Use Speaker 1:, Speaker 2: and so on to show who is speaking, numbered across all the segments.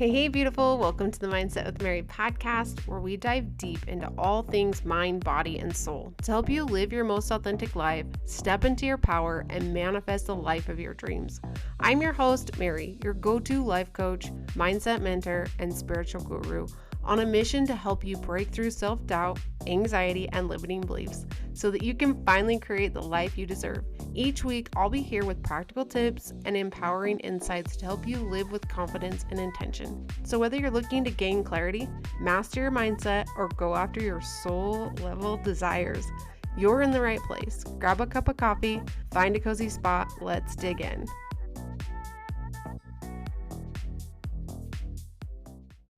Speaker 1: Hey, beautiful. Welcome to the Mindset with Mary podcast, where we dive deep into all things mind, body, and soul to help you live your most authentic life, step into your power, and manifest the life of your dreams. I'm your host, Mary, your go-to life coach, mindset mentor, and spiritual guru, on a mission to help you break through self-doubt, anxiety, and limiting beliefs so that you can finally create the life you deserve. Each week, I'll be here with practical tips and empowering insights to help you live with confidence and intention. So whether you're looking to gain clarity, master your mindset, or go after your soul level desires, you're in the right place. Grab a cup of coffee, find a cozy spot, let's dig in.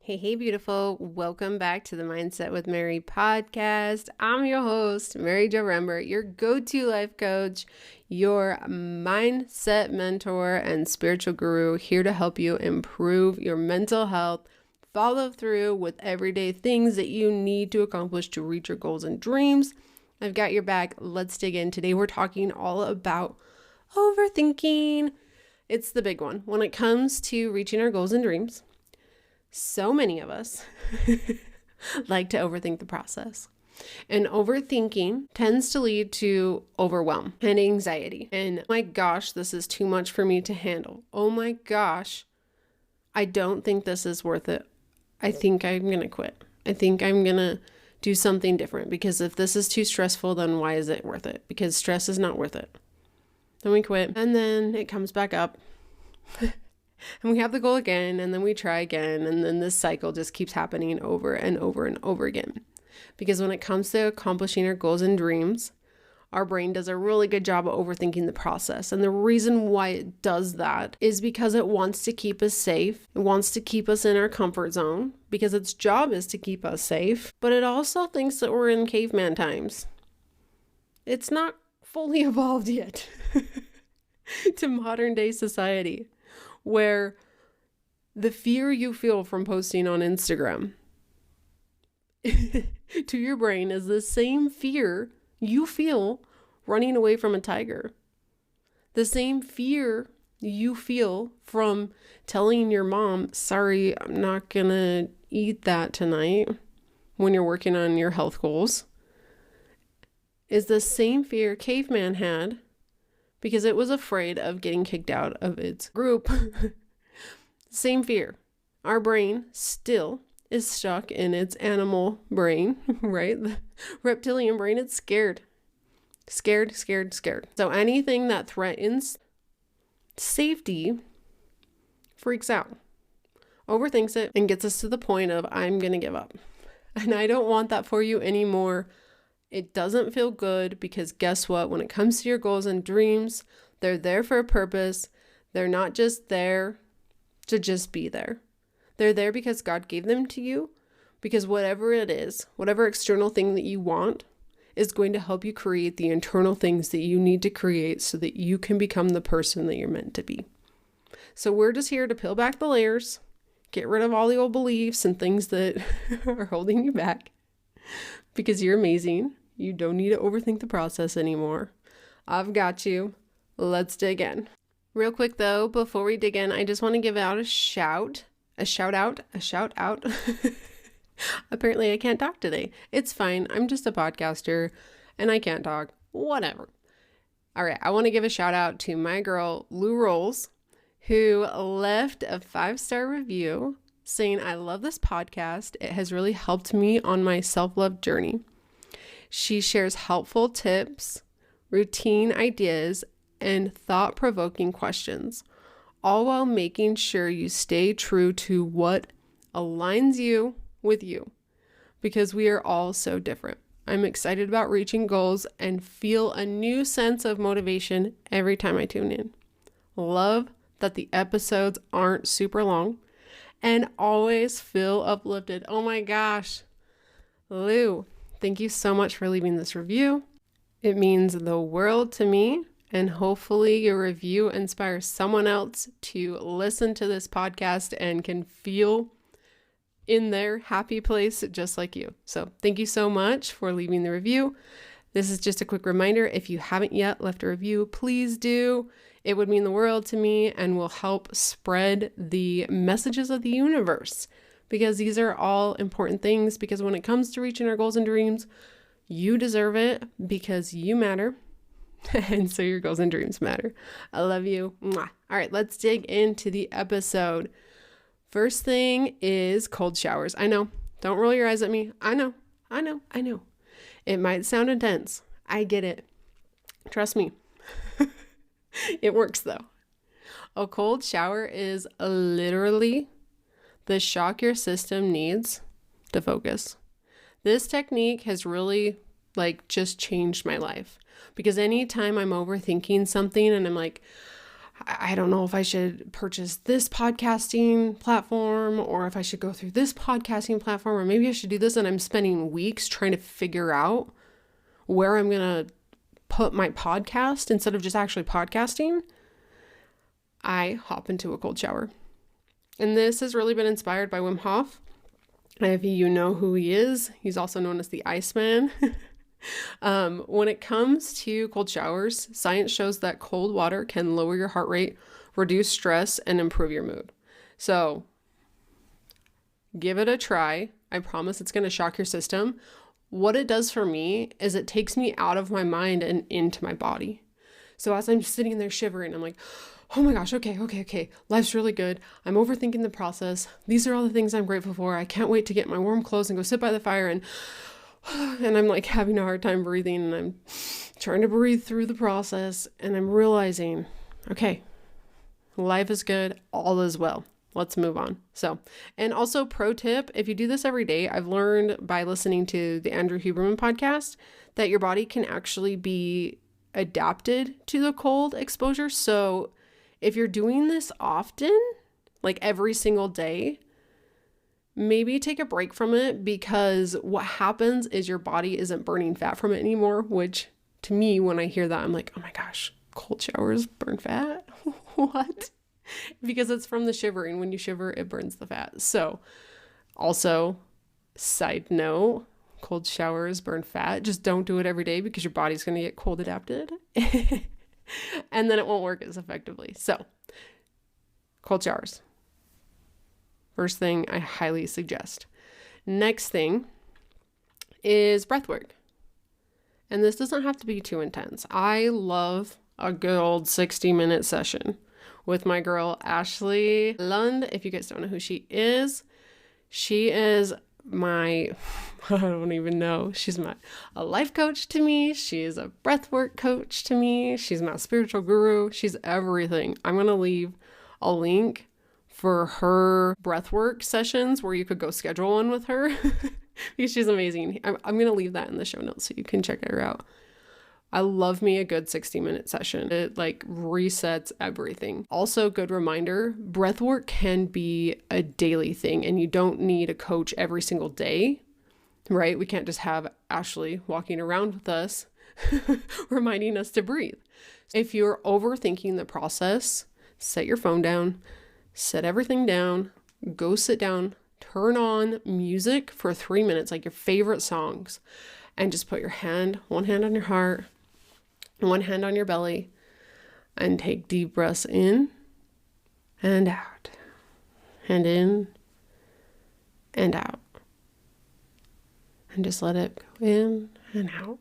Speaker 1: Hey, beautiful. Welcome back to the Mindset with Mary podcast. I'm your host, Mary Jo Rembert, your go-to life coach, your mindset mentor, and spiritual guru, here to help you improve your mental health, follow through with everyday things that you need to accomplish to reach your goals and dreams. I've got your back. Let's dig in. Today, we're talking all about overthinking. It's the big one when it comes to reaching our goals and dreams. So many of us like to overthink the process. And overthinking tends to lead to overwhelm and anxiety. And oh my gosh, this is too much for me to handle. Oh my gosh, I don't think this is worth it. I think I'm going to quit. I think I'm going to do something different, because if this is too stressful, then why is it worth it? Because stress is not worth it. Then we quit, and then it comes back up. And we have the goal again, and then we try again, and then this cycle just keeps happening over and over and over again. Because when it comes to accomplishing our goals and dreams, our brain does a really good job of overthinking the process. And the reason why it does that is because it wants to keep us safe. It wants to keep us in our comfort zone, because its job is to keep us safe. But it also thinks that we're in caveman times. It's not fully evolved yet to modern day society, where the fear you feel from posting on Instagram to your brain is the same fear you feel running away from a tiger. The same fear you feel from telling your mom, sorry, I'm not gonna eat that tonight, when you're working on your health goals, is the same fear caveman had, because it was afraid of getting kicked out of its group. Same fear. Our brain still is stuck in its animal brain, right? The reptilian brain, it's scared. Scared. So anything that threatens safety freaks out, overthinks it, and gets us to the point of, I'm going to give up. And I don't want that for you anymore. It doesn't feel good, because guess what? When it comes to your goals and dreams, they're there for a purpose. They're not just there to just be there. They're there because God gave them to you, because whatever it is, whatever external thing that you want is going to help you create the internal things that you need to create so that you can become the person that you're meant to be. So we're just here to peel back the layers, get rid of all the old beliefs and things that are holding you back, because you're amazing. You don't need to overthink the process anymore. I've got you. Let's dig in. Real quick though, before we dig in, I just want to give out a shout out. Apparently I can't talk today. It's fine. I'm just a podcaster and I can't talk. Whatever. All right. I want to give a shout out to my girl, Lou Rolls, who left a 5-star review saying, I love this podcast. It has really helped me on my self-love journey. She shares helpful tips, routine ideas, and thought-provoking questions, all while making sure you stay true to what aligns you with you, because we are all so different. I'm excited about reaching goals and feel a new sense of motivation every time I tune in. Love that the episodes aren't super long and always feel uplifted. Oh my gosh. Lou, thank you so much for leaving this review. It means the world to me, and hopefully your review inspires someone else to listen to this podcast and can feel in their happy place just like you. So thank you so much for leaving the review. This is just a quick reminder. If you haven't yet left a review, please do. It would mean the world to me and will help spread the messages of the universe, because these are all important things, because when it comes to reaching our goals and dreams, you deserve it because you matter. And so your goals and dreams matter. I love you. Mwah. All right, let's dig into the episode. First thing is cold showers. I know. Don't roll your eyes at me. I know. It might sound intense. I get it. Trust me. It works though. A cold shower is literally the shock your system needs to focus. This technique has really just changed my life, because anytime I'm overthinking something and I'm like, I don't know if I should purchase this podcasting platform, or if I should go through this podcasting platform, or maybe I should do this, and I'm spending weeks trying to figure out where I'm going to put my podcast instead of just actually podcasting, I hop into a cold shower. And this has really been inspired by Wim Hof. If you know who he is, he's also known as the Iceman. When it comes to cold showers, science shows that cold water can lower your heart rate, reduce stress, and improve your mood. So give it a try. I promise it's going to shock your system. What it does for me is it takes me out of my mind and into my body. So as I'm sitting there shivering, I'm like, oh my gosh, okay. Life's really good. I'm overthinking the process. These are all the things I'm grateful for. I can't wait to get my warm clothes and go sit by the fire, and I'm having a hard time breathing, and I'm trying to breathe through the process, and I'm realizing, okay, life is good. All is well. Let's move on. So, and also pro tip, if you do this every day, I've learned by listening to the Andrew Huberman podcast that your body can actually be adapted to the cold exposure. So if you're doing this often, every single day, maybe take a break from it, because what happens is your body isn't burning fat from it anymore, which to me, when I hear that, I'm like, oh my gosh, cold showers burn fat? What? Because it's from the shivering. When you shiver, it burns the fat. So also, side note, cold showers burn fat. Just don't do it every day, because your body's going to get cold adapted and then it won't work as effectively. So cold showers. First thing I highly suggest. Next thing is breathwork. And this doesn't have to be too intense. I love a good old 60-minute session with my girl, Ashley Lund. If you guys don't know who she is my, I don't even know. She's a life coach to me. She's a breathwork coach to me. She's my spiritual guru. She's everything. I'm going to leave a link for her breathwork sessions where you could go schedule one with her because she's amazing. I'm going to leave that in the show notes so you can check her out. I love me a good 60-minute session. It resets everything. Also, good reminder, breathwork can be a daily thing, and you don't need a coach every single day, right? We can't just have Ashley walking around with us reminding us to breathe. If you're overthinking the process, set your phone down, set everything down, go sit down, turn on music for 3 minutes, your favorite songs, and just put one hand on your heart, one hand on your belly, and take deep breaths in and out, and in and out, and just let it go in and out,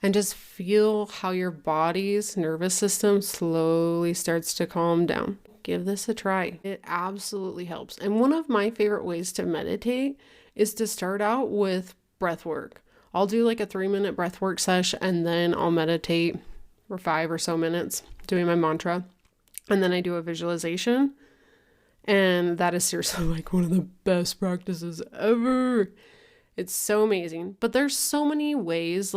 Speaker 1: and just feel how your body's nervous system slowly starts to calm down. Give this a try. It absolutely helps. And one of my favorite ways to meditate is to start out with breath work. I'll do a 3-minute breath work sesh, and then I'll meditate for 5 or so minutes doing my mantra. And then I do a visualization. And that is seriously one of the best practices ever. It's so amazing. But there's so many ways,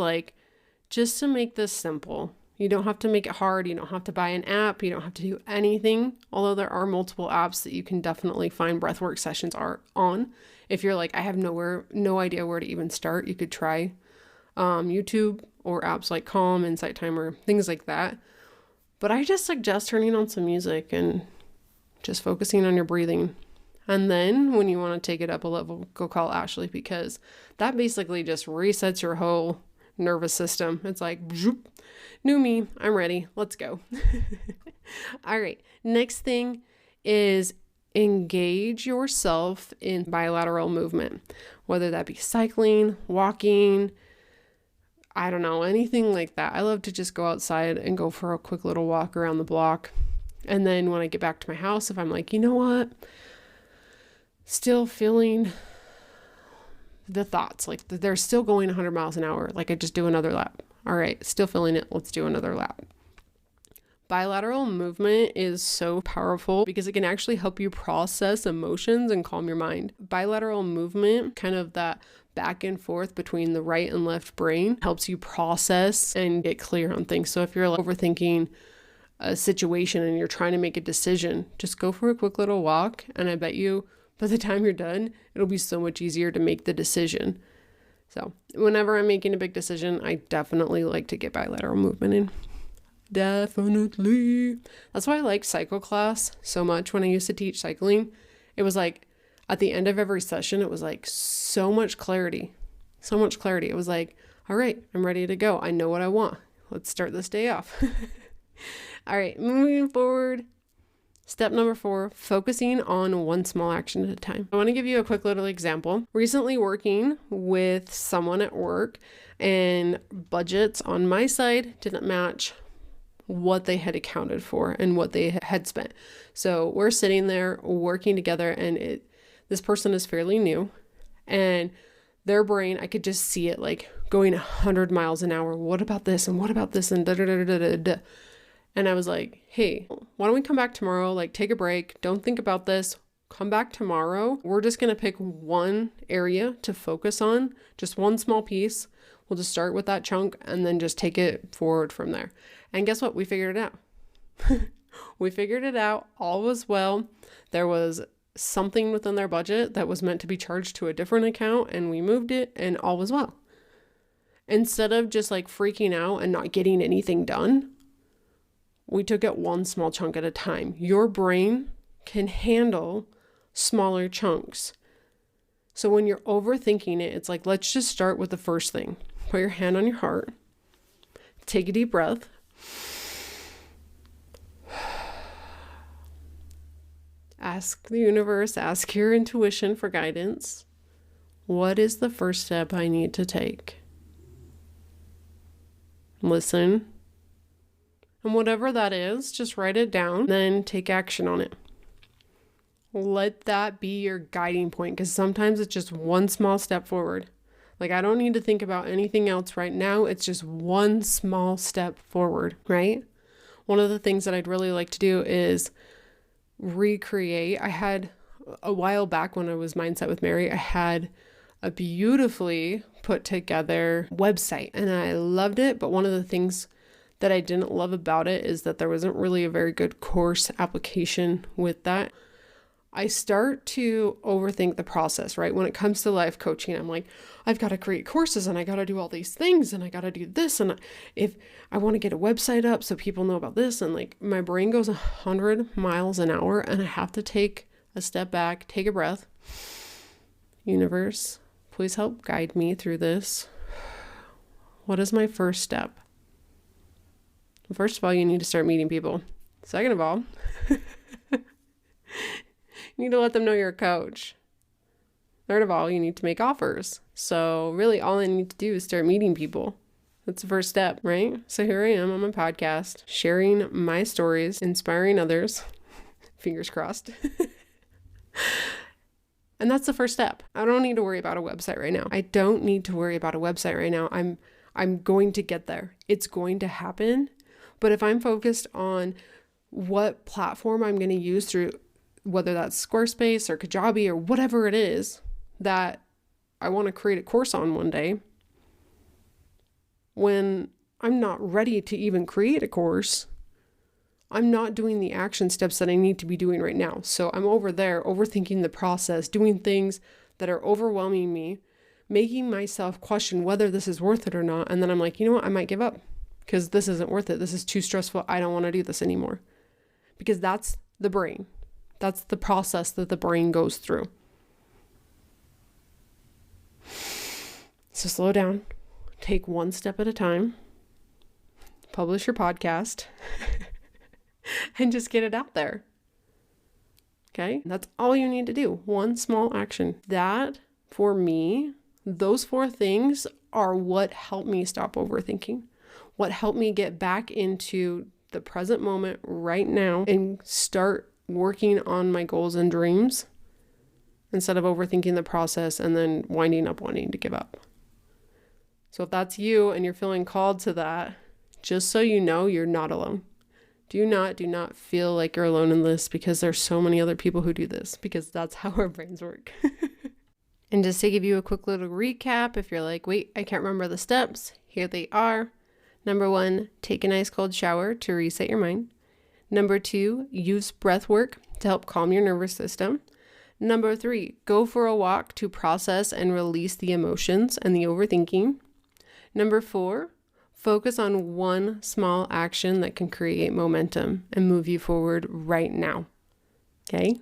Speaker 1: just to make this simple. You don't have to make it hard. You don't have to buy an app. You don't have to do anything. Although there are multiple apps that you can definitely find breathwork sessions are on. If you're I have no idea where to even start, you could try YouTube or apps like Calm, Insight Timer, things like that. But I just suggest turning on some music and just focusing on your breathing. And then when you want to take it up a level, go call Ashley, because that basically just resets your whole nervous system. It's zoop, new me, I'm ready, let's go. All right. Next thing is engage yourself in bilateral movement, whether that be cycling, walking, I don't know, anything like that. I love to just go outside and go for a quick little walk around the block. And then when I get back to my house, if I'm like, you know what, still feeling the thoughts, like they're still going 100 miles an hour, like I just do another lap. All right, still feeling it. Let's do another lap. Bilateral movement is so powerful because it can actually help you process emotions and calm your mind. Bilateral movement, kind of that back and forth between the right and left brain, helps you process and get clear on things. So if you're overthinking a situation and you're trying to make a decision, just go for a quick little walk, and I bet you by the time you're done, it'll be so much easier to make the decision. So whenever I'm making a big decision, I definitely like to get bilateral movement in. Definitely. That's why I like cycle class so much. When I used to teach cycling, it was like at the end of every session, it was like so much clarity. It was like, all right, I'm ready to go. I know what I want. Let's start this day off. All right, moving forward. Step number 4, focusing on one small action at a time. I want to give you a quick little example. Recently working with someone at work, and budgets on my side didn't match what they had accounted for and what they had spent. So we're sitting there working together, and this person is fairly new, and their brain, I could just see it like going 100 miles an hour. What about this? And what about this? And da da da da da da. And I was like, hey, why don't we come back tomorrow? Like, take a break. Don't think about this. Come back tomorrow. We're just going to pick one area to focus on, just one small piece. We'll just start with that chunk and then just take it forward from there. And guess what? We figured it out. We figured it out. All was well. There was something within their budget that was meant to be charged to a different account, and we moved it, and all was well. Instead of just like freaking out and not getting anything done, we took it one small chunk at a time. Your brain can handle smaller chunks. So when you're overthinking it, it's like, let's just start with the first thing. Put your hand on your heart. Take a deep breath. Ask the universe, ask your intuition for guidance. What is the first step I need to take? Listen. And whatever that is, just write it down, then take action on it. Let that be your guiding point, because sometimes it's just one small step forward. Like, I don't need to think about anything else right now. It's just one small step forward, right? One of the things that I'd really like to do is recreate. I had a while back when I was Mindset with Mary, I had a beautifully put together website, and I loved it. But one of the things that I didn't love about it is that there wasn't really a very good course application with that. I start to overthink the process, right? When it comes to life coaching, I'm like, I've got to create courses, and I got to do all these things, and I got to do this. And if I want to get a website up so people know about this, and like my brain goes 100 miles an hour, and I have to take a step back, take a breath. Universe, please help guide me through this. What is my first step? First of all, you need to start meeting people. Second of all, you need to let them know you're a coach. Third of all, you need to make offers. So really all I need to do is start meeting people. That's the first step, right? So here I am on my podcast, sharing my stories, inspiring others. Fingers crossed. And that's the first step. I don't need to worry about a website right now. I don't need to worry about a website right now. I'm going to get there. It's going to happen. But if I'm focused on what platform I'm going to use through, whether that's Squarespace or Kajabi or whatever it is that I want to create a course on one day, when I'm not ready to even create a course, I'm not doing the action steps that I need to be doing right now. So I'm over there overthinking the process, doing things that are overwhelming me, making myself question whether this is worth it or not. And then I'm like, you know what? I might give up because this isn't worth it. This is too stressful. I don't want to do this anymore. Because that's the brain. That's the process that the brain goes through. So slow down. Take one step at a time. Publish your podcast. and just get it out there. Okay? That's all you need to do. One small action. That, for me, those 4 things are what helped me stop overthinking. What helped me get back into the present moment right now and start working on my goals and dreams instead of overthinking the process and then winding up wanting to give up. So if that's you and you're feeling called to that, just so you know, you're not alone. Do not feel like you're alone in this, because there's so many other people who do this, because that's how our brains work. And just to give you a quick little recap, if you're like, wait, I can't remember the steps, here they are. Number 1, take a nice cold shower to reset your mind. Number 2, use breath work to help calm your nervous system. Number 3, go for a walk to process and release the emotions and the overthinking. Number 4, focus on one small action that can create momentum and move you forward right now. Okay?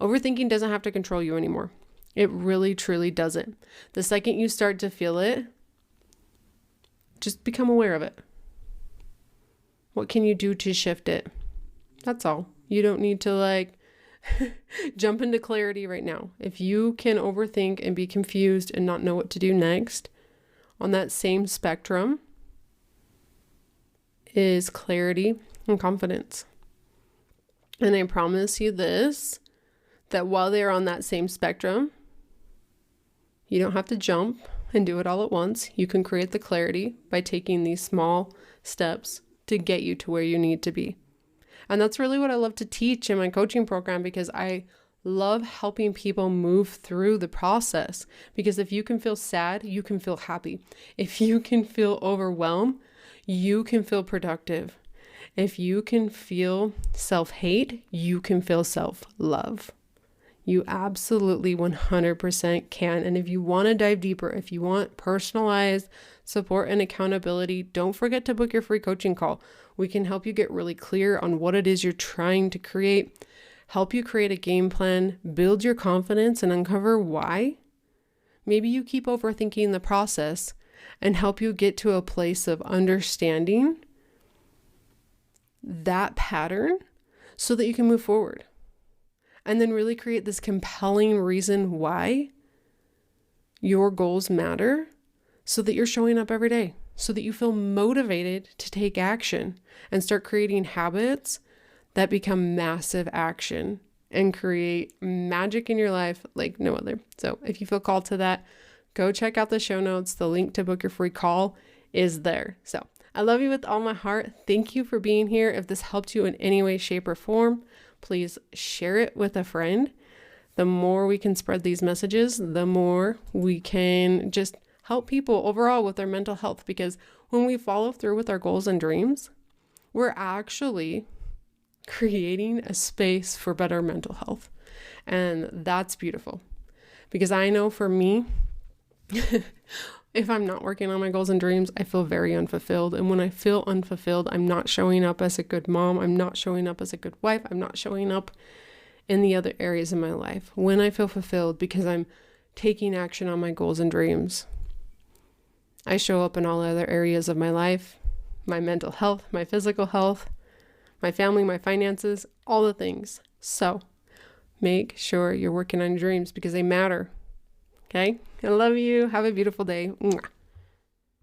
Speaker 1: Overthinking doesn't have to control you anymore. It really, truly doesn't. The second you start to feel it, just become aware of it. What can you do to shift it? That's all. You don't need to jump into clarity right now. If you can overthink and be confused and not know what to do next, on that same spectrum is clarity and confidence. And I promise you this, that while they're on that same spectrum, you don't have to jump and do it all at once. You can create the clarity by taking these small steps to get you to where you need to be. And that's really what I love to teach in my coaching program, because I love helping people move through the process. Because if you can feel sad, you can feel happy. If you can feel overwhelmed, you can feel productive. If you can feel self-hate, you can feel self-love. You absolutely 100% can. And if you want to dive deeper, if you want personalized support and accountability, don't forget to book your free coaching call. We can help you get really clear on what it is you're trying to create, help you create a game plan, build your confidence, and uncover why. Maybe you keep overthinking the process, and help you get to a place of understanding that pattern so that you can move forward. And then really create this compelling reason why your goals matter, so that you're showing up every day, so that you feel motivated to take action and start creating habits that become massive action and create magic in your life like no other. So if you feel called to that, go check out the show notes. The link to book your free call is there. So I love you with all my heart. Thank you for being here. If this helped you in any way, shape, or form, please share it with a friend. The more we can spread these messages, the more we can just help people overall with their mental health. Because when we follow through with our goals and dreams, we're actually creating a space for better mental health. And that's beautiful. Because I know for me, if I'm not working on my goals and dreams, I feel very unfulfilled. And when I feel unfulfilled, I'm not showing up as a good mom. I'm not showing up as a good wife. I'm not showing up in the other areas of my life. When I feel fulfilled because I'm taking action on my goals and dreams, I show up in all other areas of my life, my mental health, my physical health, my family, my finances, all the things. So make sure you're working on your dreams because they matter. Okay? I love you. Have a beautiful day. Mwah.